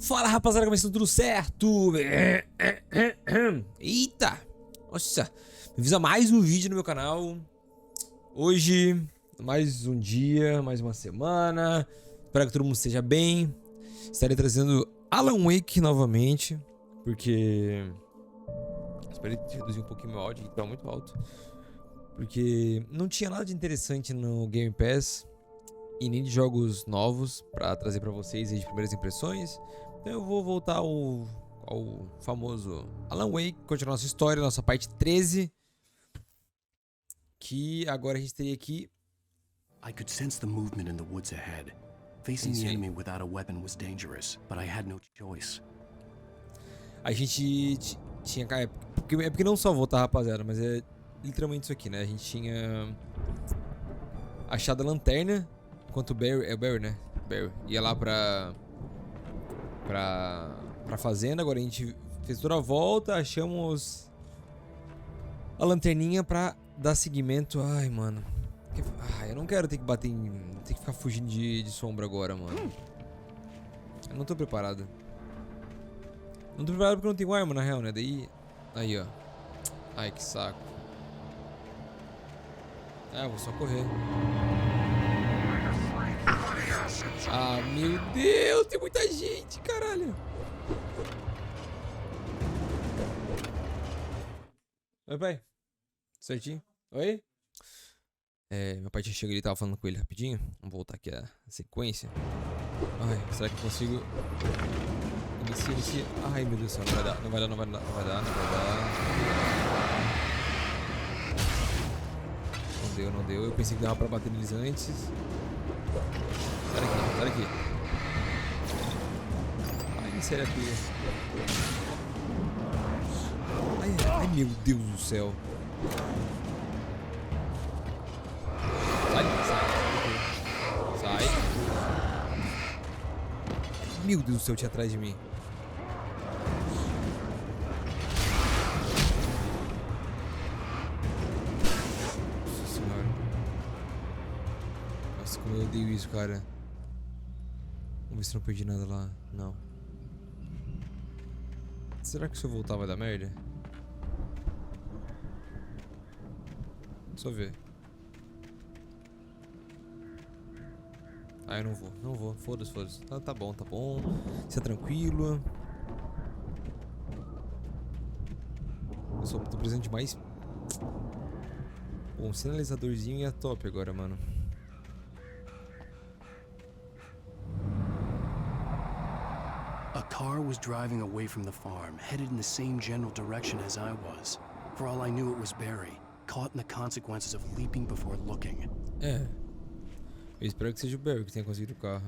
Fala rapaziada, começando tudo certo? Eita! Nossa! Bem-vindos a mais um vídeo no meu canal. Hoje, mais um dia, mais uma semana. Espero que todo mundo esteja bem. Estarei trazendo Alan Wake novamente, porque... Esperei reduzir um pouquinho meu áudio, que tá muito alto. Porque não tinha nada de interessante no Game Pass e nem de jogos novos pra trazer pra vocês aí de primeiras impressões. Então eu vou voltar ao famoso Alan Wake, continuar nossa história, nossa parte 13. Que agora a gente teria aqui... I could sense the movement in the woods ahead. Facing the enemy without a weapon was dangerous, but I had no choice. A gente tinha... É porque não só voltar, rapaziada, mas é literalmente isso aqui, né? A gente tinha achado a lanterna, enquanto o Barry... É o Barry, né? Barry ia lá pra fazenda. Agora a gente fez toda a volta, achamos a lanterninha pra dar seguimento. Ai, mano. Ai, eu não quero ter que bater em... Ter que ficar fugindo de sombra agora, mano. Eu não tô preparado. Não tô preparado porque eu não tenho arma, na real, né? Daí... Aí, ó. Ai, que saco. Ah, vou só correr. Ah, meu Deus, tem muita gente, caralho. Oi, pai. Certinho? Oi? Meu pai tinha chegado e tava falando com ele rapidinho. Vamos voltar aqui a sequência. Ai, será que eu consigo? Inicia. Ai, meu Deus do céu, não vai dar. Não vai dar. Não deu. Eu pensei que dava pra bater neles antes. Sai daqui. Ai, sério aqui. Ai, meu Deus do céu. Sai. Meu Deus do céu, tinha atrás de mim. Nossa senhora. Nossa, como eu odeio isso, cara. Vamos ver se não perdi nada lá. Não. Será que se eu voltar vai dar merda? Só ver. Ah, eu não vou. Foda-se. Tá bom. Isso é tranquilo. Eu só tô precisando de mais... Pô, um sinalizadorzinho e é top agora, mano. A car was driving away from the farm, headed in the same general direction as I was. For all I knew, it was Barry, caught in the consequences of leaping before looking. Eu espero que seja o Barry que tenha conseguido o carro.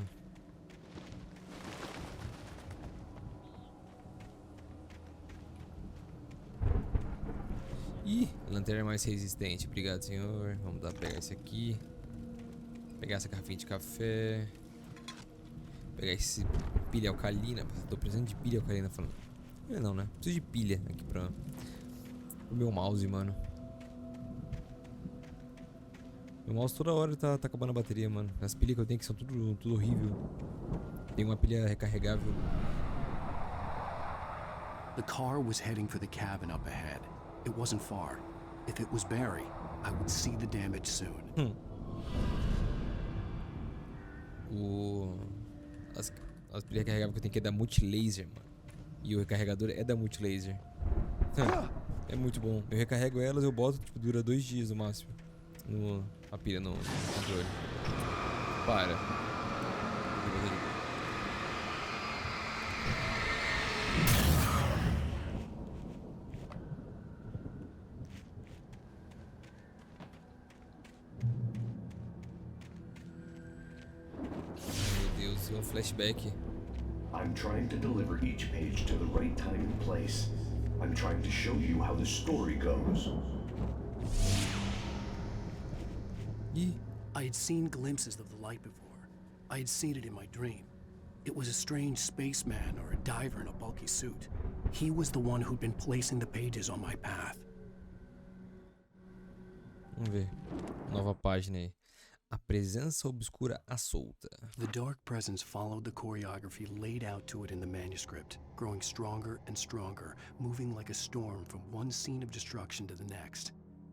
Ih, a lanterna é mais resistente. Obrigado, senhor. Vamos lá pegar esse aqui. Pegar essa garrafinha de café. Pegar esse pilha alcalina. Tô precisando de pilha alcalina falando. Não, né? Preciso de pilha aqui pro meu mouse, mano. Meu mouse toda hora tá acabando a bateria, mano. As pilhas que eu tenho aqui são tudo horrível. Tem uma pilha recarregável. The car was heading for the cabin up ahead. It wasn't far. If it was Barry, I would see the damage soon. As pilhas recarregáveis que eu tenho aqui é da Multilaser, mano. E o recarregador é da Multilaser. É muito bom. Eu recarrego elas, eu boto, tipo, dura 2 dias no máximo. A pilha no controle. Para. Meu Deus, é um flashback. I'm trying to deliver each page to the right time and place. I'm trying to show you how the story goes. I had seen glimpses of the light before. I had seen it in my dream. It was a strange spaceman or a diver in a bulky suit. He was the one who'd been placing the pages on my path. Vamos ver. Nova página aí. A presença obscura à solta. The dark presence followed the choreography laid out to it in the manuscript, growing stronger and stronger, moving like a storm from one scene of destruction to the next.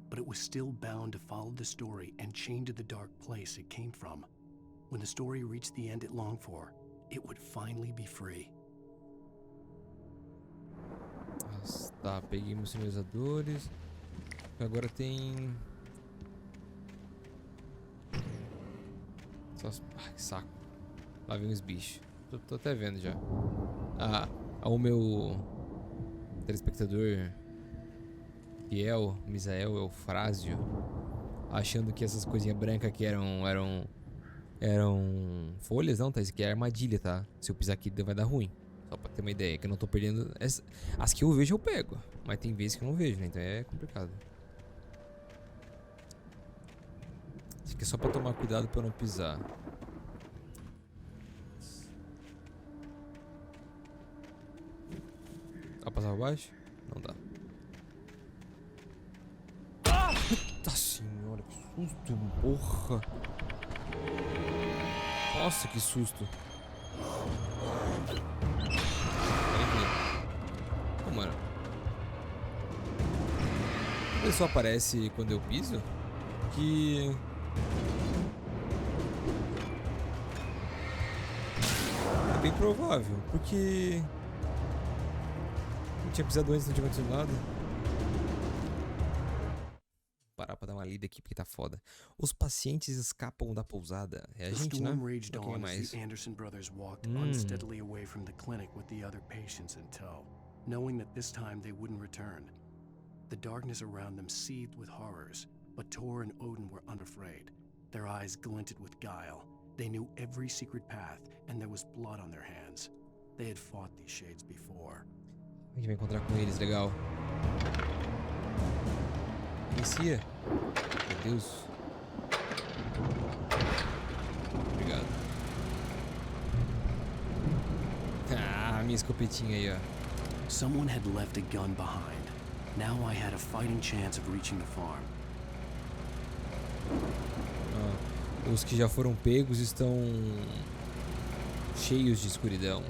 But it was still bound to follow the story and chained to the dark place it came from. When the story reached the end it longed for, it would finally be free. Tá, peguei meus sinalizadores. Agora tem... Ai, que saco. Lá vem os bichos. Tô até vendo já. O meu telespectador fiel, Misael Eufrásio, achando que essas coisinhas brancas aqui eram folhas, não, tá? Isso aqui é armadilha, tá? Se eu pisar aqui vai dar ruim. Só pra ter uma ideia, que eu não tô perdendo. As que eu vejo eu pego, mas tem vezes que eu não vejo, né? Então é complicado. Isso aqui é só pra tomar cuidado pra eu não pisar. Dá pra passar por baixo? Não dá. Eita senhora, que susto, porra. Nossa, que susto. Pô, mano. Ele só aparece quando eu piso? Que... é bem provável, porque... não tinha pisado antes, não tinha acontecido nada. Vou parar pra dar uma lida aqui porque tá foda. Os pacientes escapam da pousada. É a gente, né? Um pouquinho mais. The Anderson brothers walked unsteadily away from the clinic with the other patients in tow, knowing that this time they wouldn't return. The darkness around them seethed with horrors, but Tor and Odin were unafraid. Their eyes glinted with guile. They knew every secret path, and there was blood on their hands. They had fought these shades before. A gente vai encontrar com eles, legal. Inicia. Meu Deus. Obrigado. Ah, minha escopetinha aí, ó. Someone had left a gun behind. Now I had a fighting chance of reaching the farm. Os que já foram pegos estão cheios de escuridão.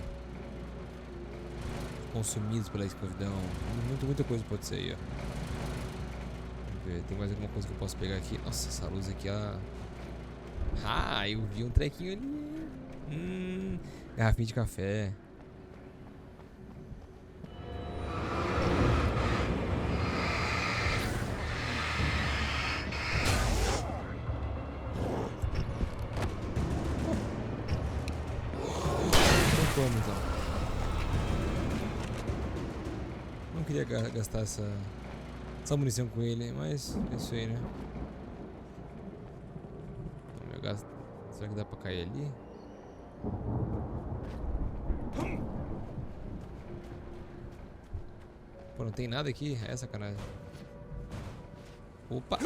Consumidos pela escuridão. Muita coisa pode ser aí, ó. Vamos ver, tem mais alguma coisa que eu posso pegar aqui? Nossa, essa luz aqui, ó. Ah, eu vi um trequinho ali. Garrafinha de café. Então. Não queria gastar essa munição com ele, mas é isso aí, né? Será que dá pra cair ali? Pô, não tem nada aqui? É sacanagem. Opa,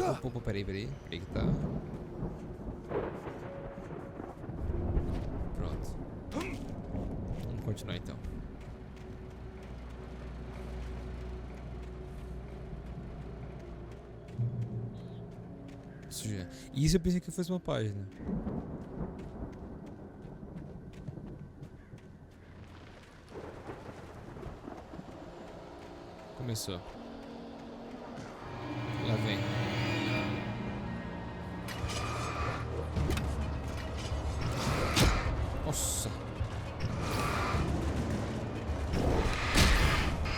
peraí que tá. Pronto. Vamos continuar então. Isso eu pensei que fosse uma página. Começou. Lá vem. Nossa.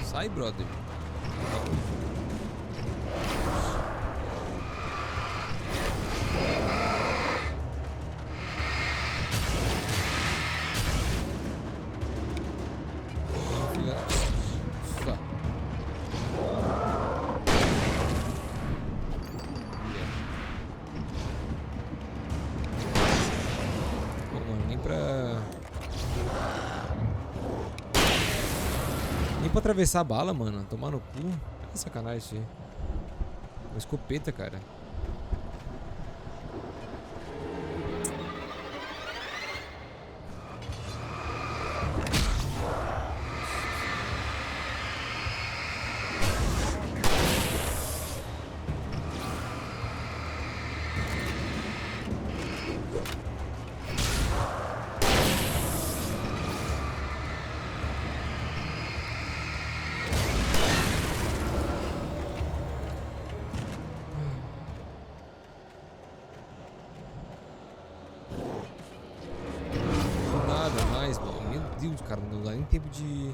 Sai, brother. Pra atravessar a bala, mano. Tomar no cu. É sacanagem isso aí. Uma escopeta, cara. Deus, cara, não dá nem tempo de...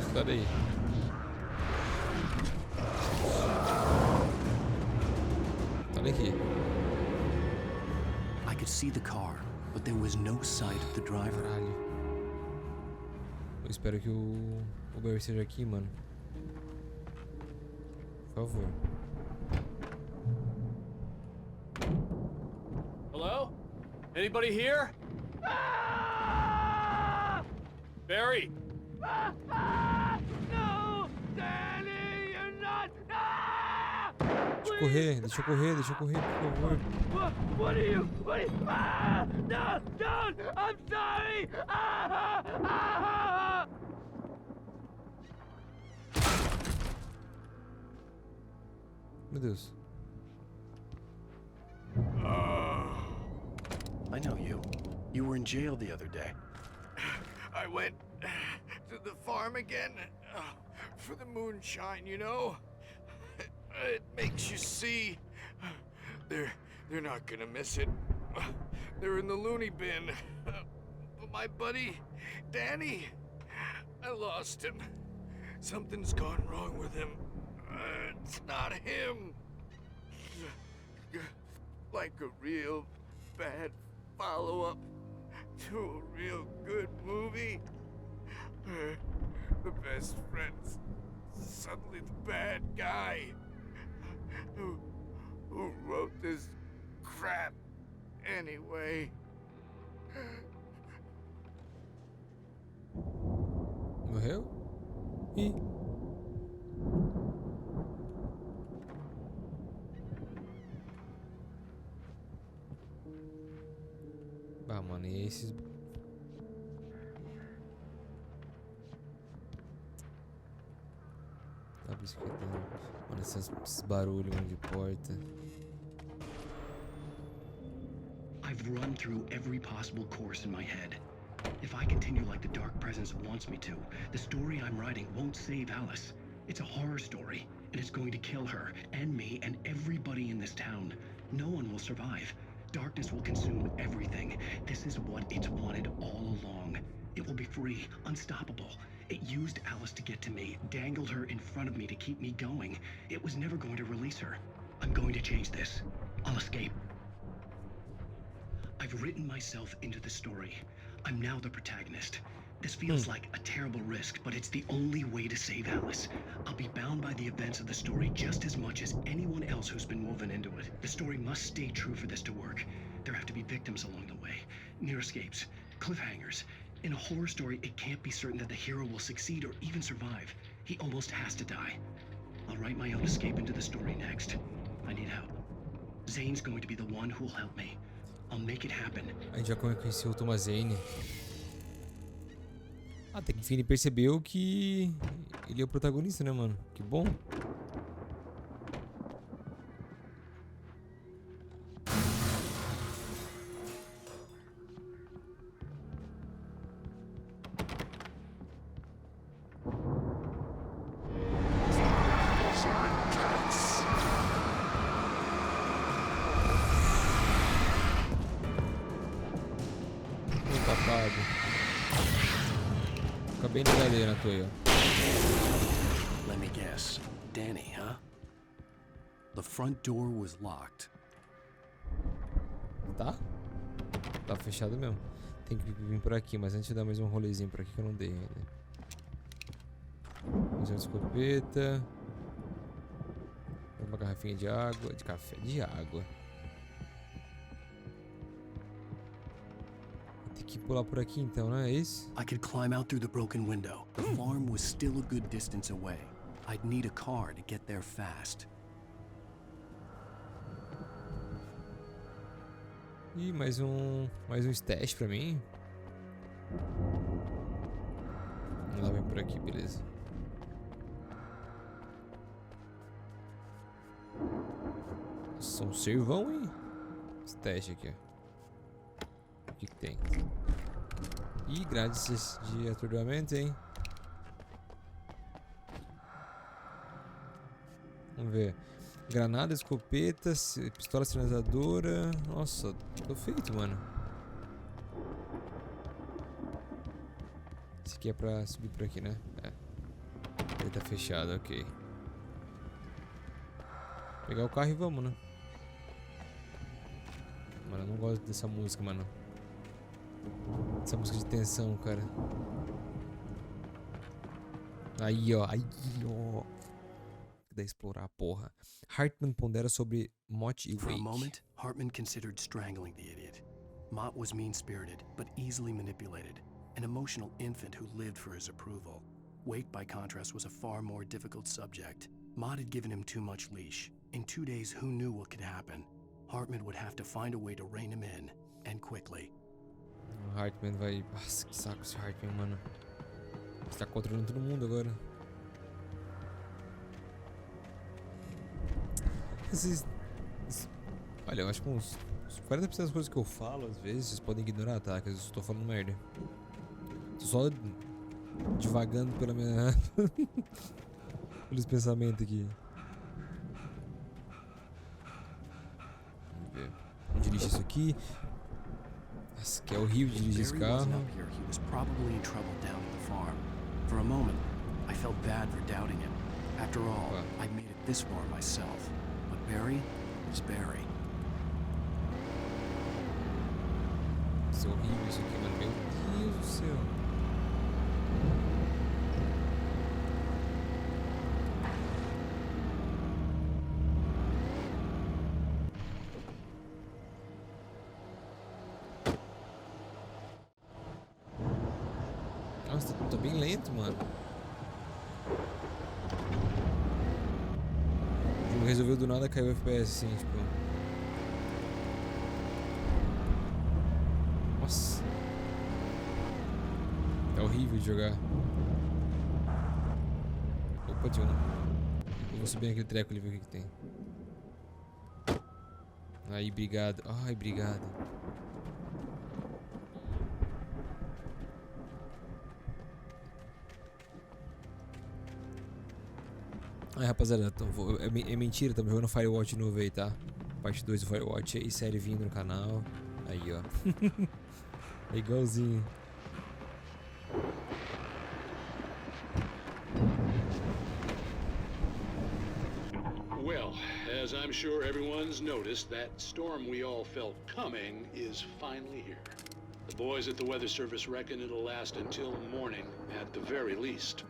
Espera aí. Olha aqui. I could see the car, but there was no sight of the driver. Caralho. Eu espero que o Barry esteja aqui, mano. Por favor. Hello? Anybody here? Barry! No! Danny, you're not! Deixa eu correr, por favor. What are you? No! Don't! I'm sorry! Meu Deus. I know you. You were in jail the other day. I went to the farm again for the moonshine, you know? It makes you see. They're not gonna miss it. They're in the loony bin. But my buddy, Danny, I lost him. Something's gone wrong with him. It's not him. Like a real bad follow-up to a real good movie. The best friend's suddenly the bad guy. Who wrote this crap anyway? Morreu? Ih. Bah, mano, e esses... Tá biscoitando. Mano, esses barulhos, mano, de porta. I've run through every possible course in my head. If I continue like the Dark Presence wants me to, the story I'm writing won't save Alice. It's a horror story, and it's going to kill her, and me, and everybody in this town. No one will survive. Darkness will consume everything. This is what it's wanted all along. It will be free, unstoppable. It used Alice to get to me, dangled her in front of me to keep me going. It was never going to release her. I'm going to change this. I'll escape. I've written myself into the story. I'm now the protagonist. This feels like a terrible risk, but it's the only way to save Alice. I'll be bound by the events of the story just as much as anyone else who's been woven into it. The story must stay true for this to work. There have to be victims along the way, near escapes, cliffhangers. In a horror story, it can't be certain that the hero will succeed or even survive. He almost has to die. I'll write my own escape into the story next. I need help. Zane's going to be the one who'll help me. I'll make it happen. A gente já conheceu o Thomas Zane. Até que enfim ele percebeu que ele é o protagonista, né, mano? Que bom. Fica bem ligadeiro na tua aí, ó. Let me guess. Danny, huh? The front door was locked. Tá? Tá fechado mesmo. Tem que vir por aqui, mas antes de dar mais um rolezinho por aqui que eu não dei ainda. Mais uma escopeta. Uma garrafinha de água. De café. De água. Tem que pular por aqui então, não é isso? I could climb out through the broken window. The farm was still a good distance away. I'd need a car to get there fast. Ih, mais um stash pra mim. Vamos lá, vem por aqui, beleza. Nossa, um servão, hein? Stash aqui, ó. O que que tem? Ih, grades de atordoamento, hein? Vamos ver. Granada, escopeta, pistola sinalizadora. Nossa, tô feito, mano. Esse aqui é pra subir por aqui, né? É. Ele tá fechado, ok. Pegar o carro e vamos, né? Mano, eu não gosto dessa música, mano. Essa música de tensão, cara. Aí, ó. Aí, ó. Da explorar a porra. Hartman pondera sobre Mott e For a Wake. moment, Hartman considered strangling the idiot. Mott was mean-spirited, but easily manipulated. An emotional infant who lived for his approval. Wake, by contrast, was a far more difficult subject. Mott had given him too much leash. In 2 days, who knew what could happen? Hartman would have to find a way to rein him in, and quickly. O Hartman vai... Nossa, que saco esse Hartman, mano. Você tá controlando todo mundo agora. Olha, eu acho que uns 40% das coisas que eu falo, às vezes, vocês podem ignorar, tá? Que às vezes eu tô falando merda. Tô só divagando pela minha... pelos pensamentos aqui. Vamos ver. Vamos dirigir isso aqui. Nossa, que é horrível dirigir esse carro. He was probably in trouble down at the farm. For a moment, I felt bad for doubting him. After all, I made it this far myself. But Barry is Barry. Isso é horrível isso aqui, mano. Meu Deus do céu. Nossa, tá bem lento, mano. O jogo resolveu do nada cair o FPS, assim, tipo... Nossa. É horrível de jogar. Opa, tinha um... Eu vou subir naquele treco ali e ver o que tem. Aí, obrigado. Ai, obrigado. Aí, rapaziada, então, é mentira, estamos jogando Firewatch novo aí, tá? Parte 2 do Firewatch aí, série vindo no canal. Aí, ó. É igualzinho. Well, as I'm sure everyone's noticed, that storm we all felt coming is finally here. The boys at the Weather Service reckon it'll last until morning, at the very least.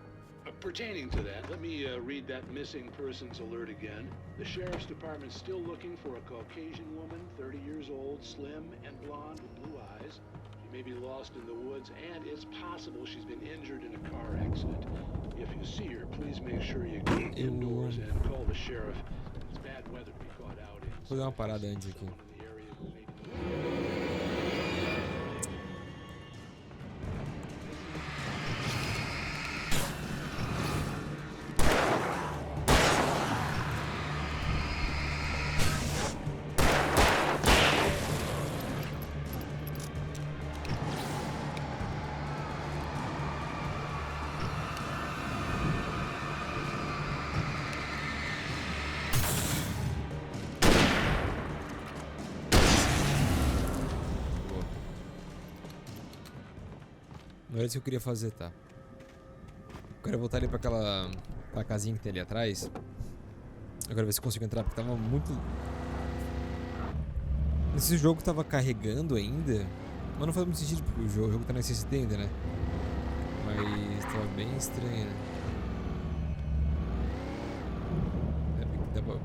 Pertaining to that, let me read that missing persons alert again. The Sheriff's Department's still looking for a Caucasian woman, 30 years old, slim and blonde with blue eyes. She may be lost in the woods, and it's possible she's been injured in a car accident. If you see her, please make sure you get indoors and call the sheriff. It's bad weather to be caught out in. Vou dar uma parada antes aqui. Não era isso que eu queria fazer, tá? Eu quero voltar ali pra aquela casinha que tem ali atrás. Eu quero ver se eu consigo entrar, porque tava muito... Esse jogo tava carregando ainda. Mas não faz muito sentido, porque o jogo tá na SSD ainda, né? Mas tava bem estranho, né?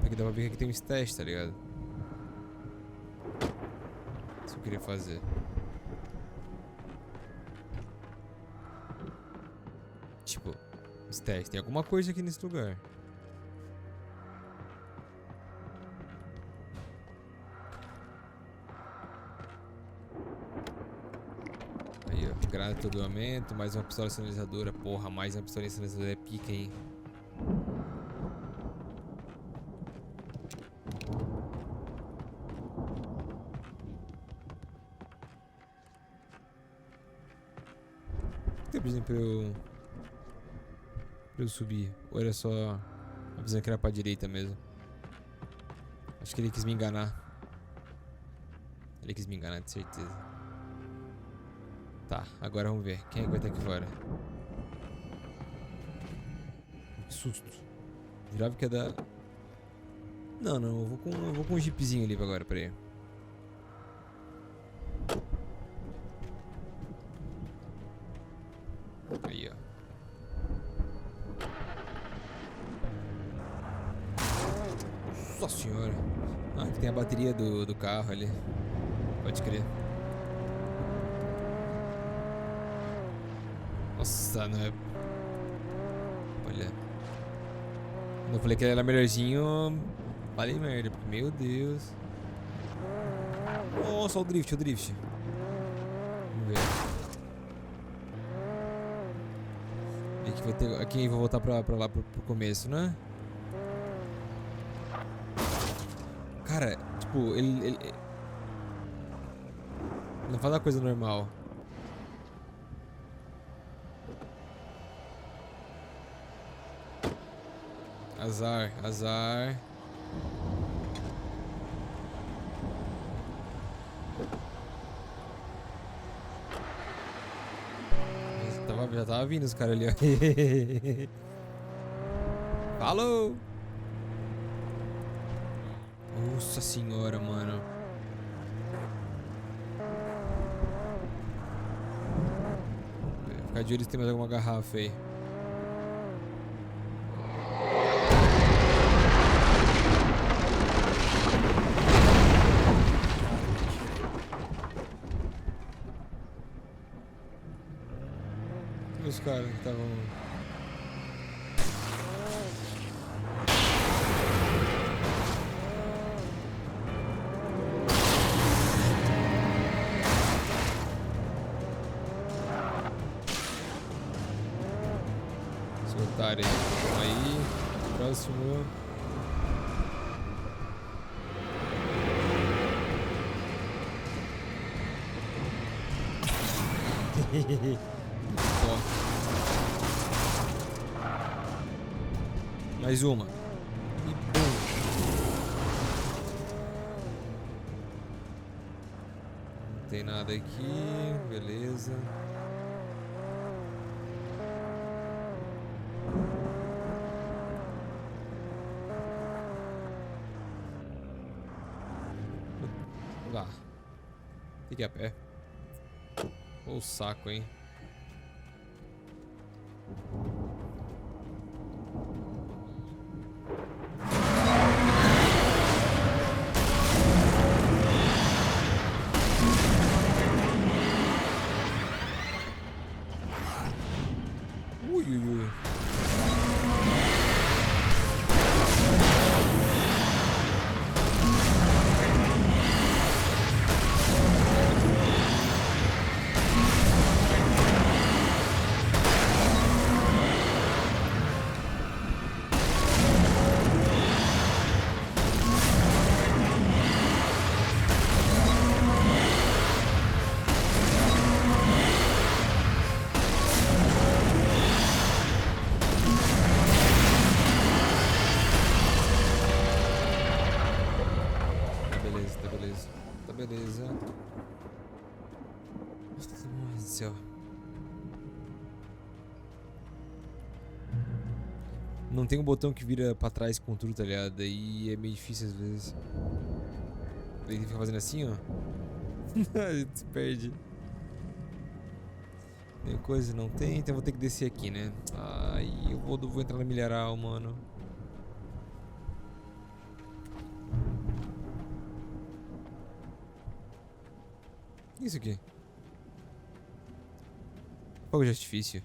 Porque dá pra ver que aqui tem um stash, tá ligado? Isso que eu queria fazer. Tipo, stash, tem alguma coisa aqui nesse lugar. Aí, ó, granada de atordoamento, mais uma pistola sinalizadora. Porra, mais uma pistola sinalizadora é pica, hein? tem avisando pra eu subir? Ou era só avisando que era pra direita mesmo? Acho que ele quis me enganar. Ele quis me enganar, de certeza. Tá, agora vamos ver. Quem é que vai estar aqui fora? Que susto. Jurava que ia dar... Não, eu vou com um jeepzinho ali agora, peraí. Aí, ó. Nossa senhora. Ah, aqui tem a bateria do carro ali. Pode crer. Nossa, não é... Olha. Quando eu falei que ele era melhorzinho, falei merda, porque, meu Deus. Nossa, o drift. Vamos ver. Aqui vai ter... Aqui eu vou voltar pra lá pro começo, né? Cara, tipo, ele não faz uma coisa normal. Azar. Já tava vindo os caras ali, ó. Falou! Nossa senhora, mano. Vou ficar de olho se tem mais alguma garrafa aí. Os caras que estavam... Soltarem aí. Próximo. Mais uma. E pum. Não tem nada aqui. Beleza. Lá. Fique a pé. Ô saco, hein? Beleza. Nossa, meu Deus do céu. Não tem um botão que vira pra trás com tudo, tá ligado? Daí é meio difícil às vezes. Daí fica fazendo assim, ó. A gente se perde. Tem coisa, não tem, então eu vou ter que descer aqui, né? Aí eu vou entrar na milharal, mano. Isso aqui. Fogo de artifício.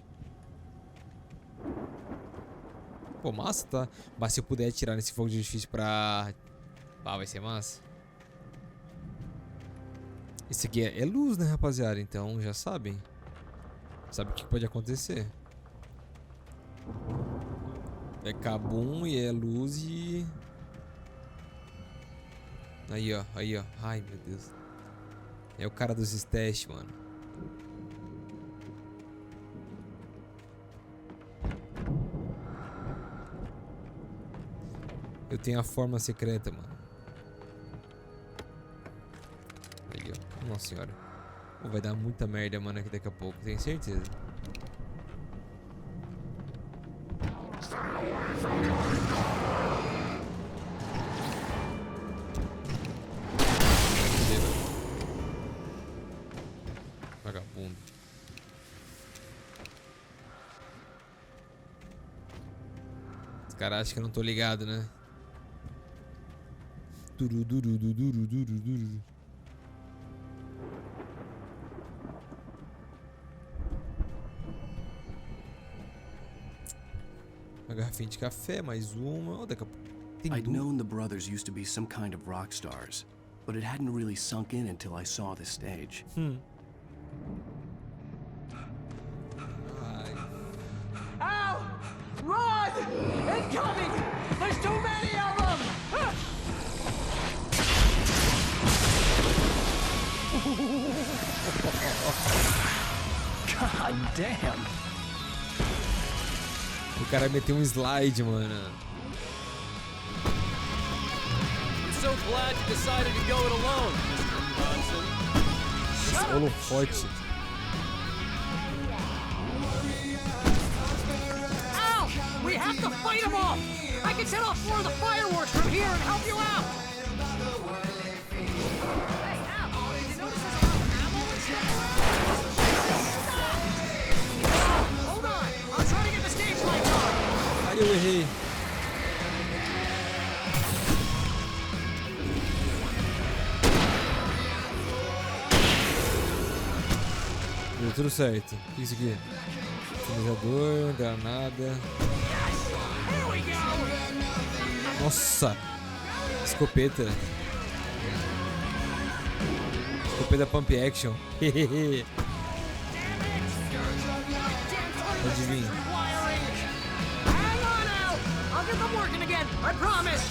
Pô, massa, tá? Mas se eu puder atirar nesse fogo de artifício pra... Ah, vai ser massa. Esse aqui é luz, né, rapaziada? Então já sabem. Sabe o que pode acontecer. É cabum e é luz e... Aí, ó. Ai, meu Deus. É o cara dos stats, mano. tenho a forma secreta, mano. Aí, ó. Nossa senhora. Pô, vai dar muita merda, mano, aqui daqui a pouco. Tenho certeza. Vagabundo. Os caras acham que eu não tô ligado, né? Uma garrafinha de café, mais uma. Oh, daqui a pouco tem I'd duas. known the brothers used to be some kind of rock stars, but it hadn't really sunk in until I saw the stage. Ow! Run! Incoming! There's too many of them! God damn! O cara meteu um slide, mano. So glad you decided to go it alone, Mr. Johnson. Esse holofote. Ow! We have to fight them off! I can set off more of the fireworks from here and help you out! Hey, Al, did you notice there's a lot of ammo and stuff? Hold on! I'm trying to get the stage lights on! Ai, eu errei. Deu tudo certo. O que é isso aqui? Finalizador, granada. Here we go! Nossa! Escopeta. Escopeta pump action. Pode vir. Hang on out! I'll get them working again, I promise!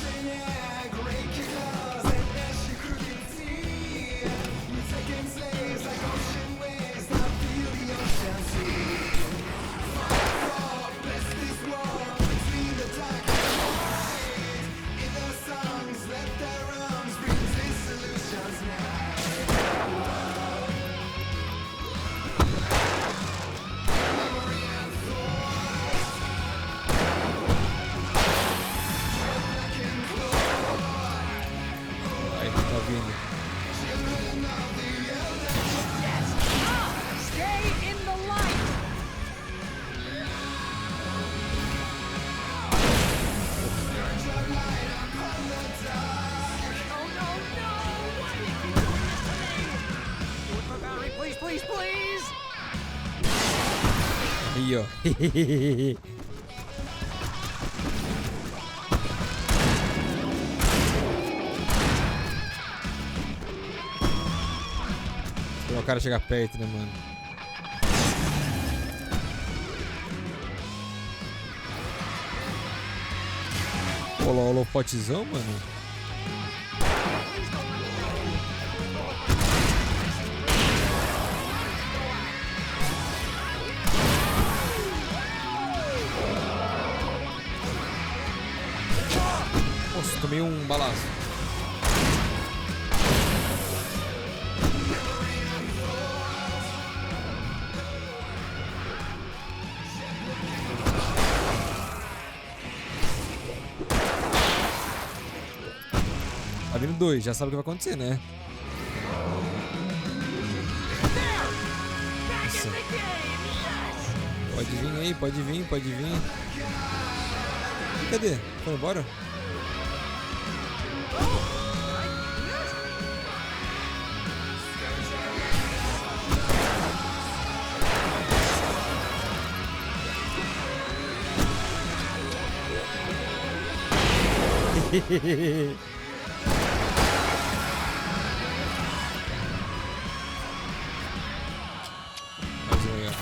Aí, tá vindo. Stay in the light! Oh no, no! Why do you keep doing this to me? Do it for Barry, please, please, please! Aí, ó. Esperar o cara chegar perto, né, mano? Pô, lá o holofotezão, mano. Nossa, tomei um balaço. Tá vindo dois, já sabe o que vai acontecer, né? Nossa. Pode vir aí, pode vir, pode vir. Cadê? Foi embora? Mais um aí, ó.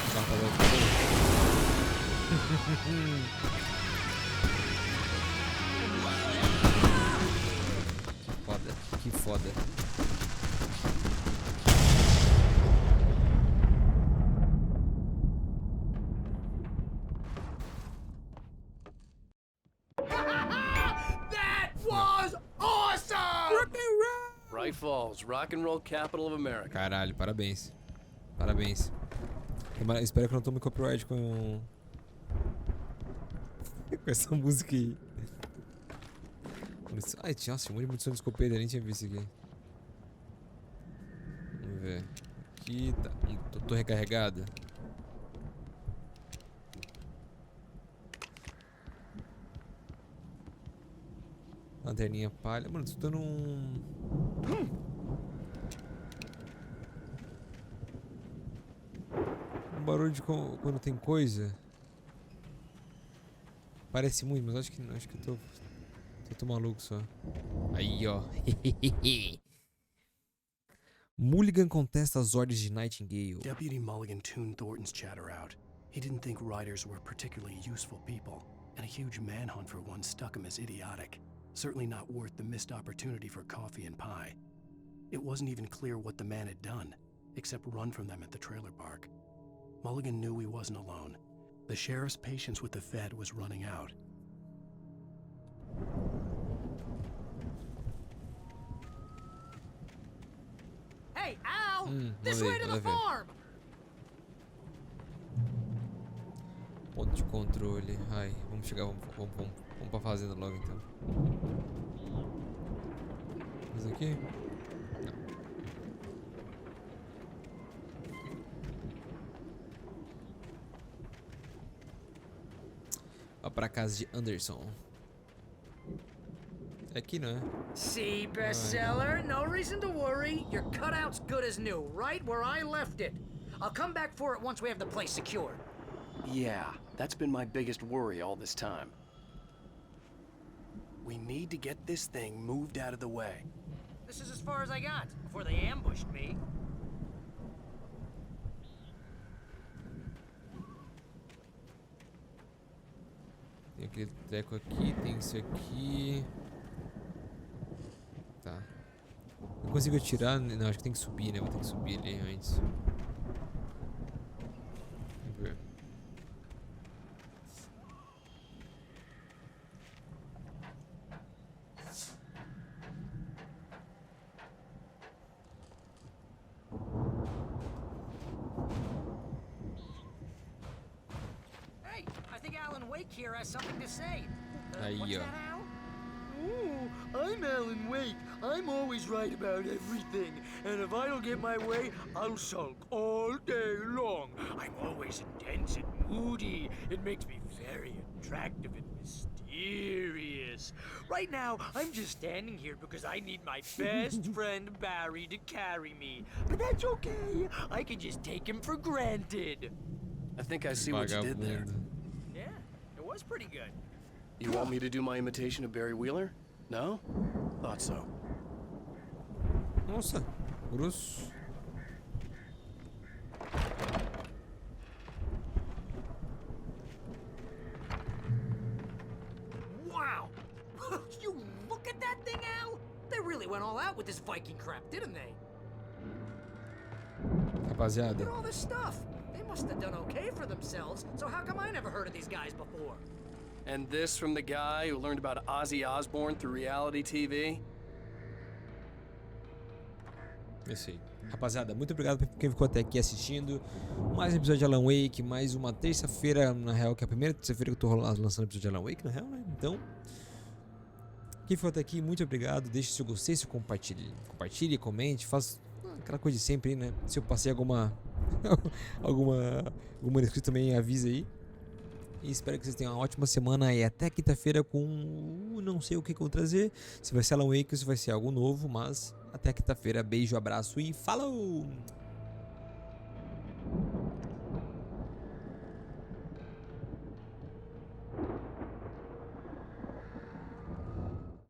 Foda, que foda. That Falls, rock and roll capital of America. Caralho, parabéns. Parabéns. Espero que eu não tome copyright com essa música aí. Ai, nossa, tinha munição de escopeta, eu nem tinha visto isso aqui. Vamos ver. Aqui tá. Tô recarregada. Lanterninha palha. Mano, tô dando um barulho de quando tem coisa. Parece muito, mas acho que eu tô maluco só. Aí, ó. Mulligan contesta as ordens de Nightingale. Deputy Mulligan tuned Thornton's chatter out. He didn't think riders were particularly useful people, and a huge manhunt for one stuck him as idiotic. Certainly not worth the missed opportunity for coffee and pie. It wasn't even clear what the man had done, except run from them at the trailer park. Mulligan knew he wasn't alone. The sheriff's patience with the Fed was running out. Hey, Al! This way to the farm! Ponto de controle. Ai, vamos chegar, vamos pra fazenda logo então. Isso aqui? Não. Ó pra casa de Anderson. É aqui, não é? See, bestseller? No reason to worry. Your cutout's good as new, right where I left it. I'll come back for it once we have the place secured. Yeah, that's been my biggest worry all this time. We need to get this thing moved out of the way. This is as far as I got before they ambushed me. Tem aquele treco aqui, tem isso aqui. Tá. Eu consigo atirar? Não, acho que tem que subir, né? Vou ter que subir ali antes. Vamos ver. Hey, I think Alan Wake here has something to say. Aí, What's ó. that, Al? Ooh, I'm Alan Wake. I'm always right about everything. And if I don't get my way, I'll sulk all day long. I'm always intense and moody. It makes me very attractive and mysterious. Right now, I'm just standing here because I need my best friend Barry to carry me. But that's okay. I can just take him for granted. I think I see what you did there. Yeah, it was pretty good. You want me to do my imitation of Barry Wheeler? No? Thought so. Nossa, grosso. Wow! You look at that thing, Al! They really went all out with this Viking crap, didn't they? Rapaziada. Look at all this stuff. They must have done okay for themselves, so how come I never heard of these guys before? And this from the guy who learned about Ozzy Osbourne through reality TV? Isso aí. Rapaziada, muito obrigado por quem ficou até aqui assistindo. Mais um episódio de Alan Wake, mais uma terça-feira, na real, que é a primeira terça-feira que eu tô lançando episódio de Alan Wake, na real, né? Então, quem ficou até aqui, muito obrigado. Deixe seu gostei, se compartilhe, comente, faça aquela coisa de sempre, né? Se eu passei alguma inscrito também, avisa aí. E espero que vocês tenham uma ótima semana e até quinta-feira com não sei o que eu vou trazer. Se vai ser Alan Wake ou se vai ser algo novo, mas até quinta-feira. Beijo, abraço e falou!